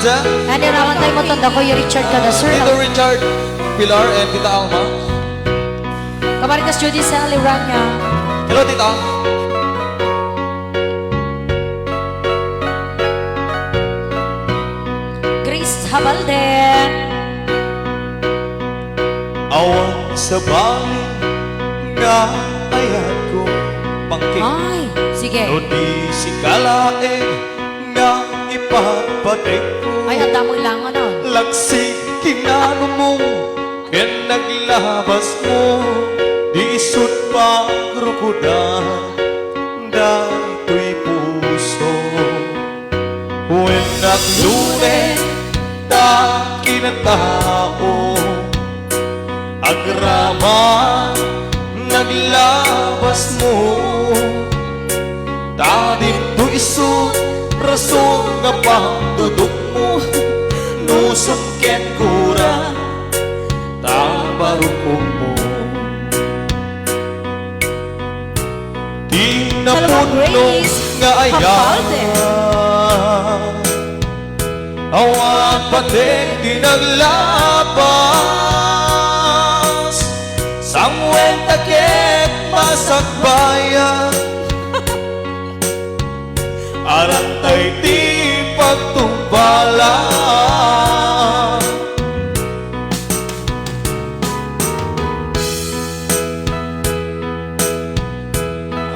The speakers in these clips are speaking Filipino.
Liza. Ano naman tayo matanda ko yung Richard kada, sir. Tito Richard, Pilar, and Tita Alma. Kamaritas Judy sa Aliranya. Hello, Tita. Grace Habalde. Awan sa bali nga ayat ko pangking. Ay, sige. No di si kalae nga ipapatik ko. Ay, ang damoy lang ano. Laksi kinano mo, ken naglabas mo, di isut pagrukudan, dahito'y puso. When naglune, ta kinatao, agrama, naglabas mo, dahito isut, rason nga pagdudok mo, nusok ken kura, tabarukong mo. Di na puno nga Habalde. ayan, awan pating di naglabas, samwen takit masakbayan, arantay di pagtumbalan.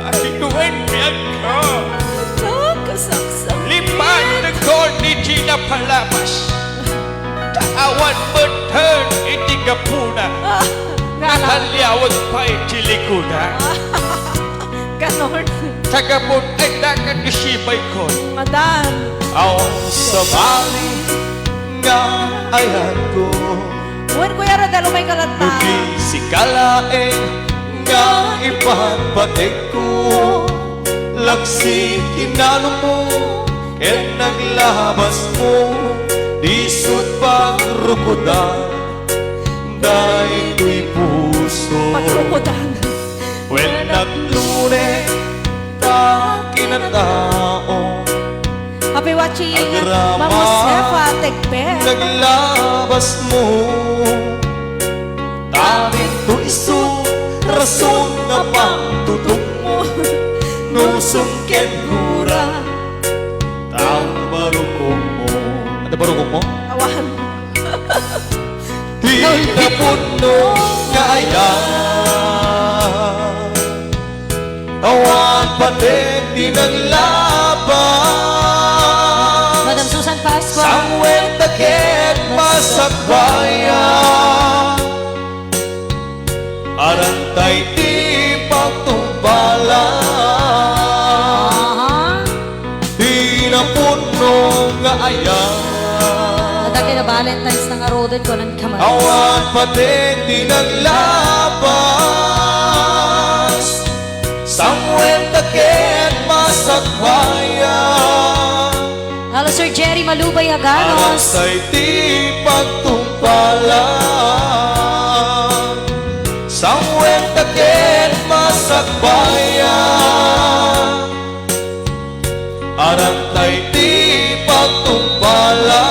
Ay, gawin biyan ko. Nakasaksak. Lipan na ko ni Gina Palabas. Kaawan mo turn, iti kapuna. Nakalyawag pa iti likuda. Ganon. Tagapon ay nakakisibay ko. Madan. Awan sa bali nga ayan ko. Buwan ko yara dalo may kalata. Nugi si kalae nga ipagpatik ko. Laksi kinano mo, ken naglabas mo, disut pagrukudan, dahito'y puso. Pagrukudan. When naglune, ta kinatao, Happy watching. Agrama. Mama Sefa, Tegpe. naglabas mo, dahito iso, rason nga pagtutok mo, nusong ken kura, tabarukong mo. Ano barukong mo? Awan. Di na puno nga ayan, awan pating di naglabas, Madam Susan Pasqua. sangwen takit masakbayan, arantay di pagtumbalan. Di na puno nga ayan, Natagay na Valentine's nang arodin ko ng kamay. awan pating di naglabas, sangwen takit masakbayan, Hello, Sir Jerry Malubay Aganos. arantay di pagtumbalan, sangwen takit masakbayan, arantay di pagtumbalan.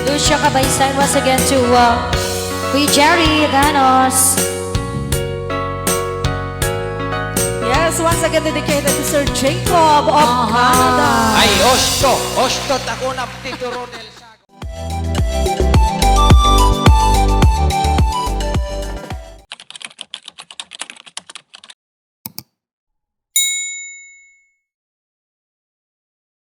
Lucia Kabaysan once again to Kuya Jerry Aganos. Yes, once again dedicated to Sir Jacob of Canada. Ay, Osto, tako na Tito Ronel.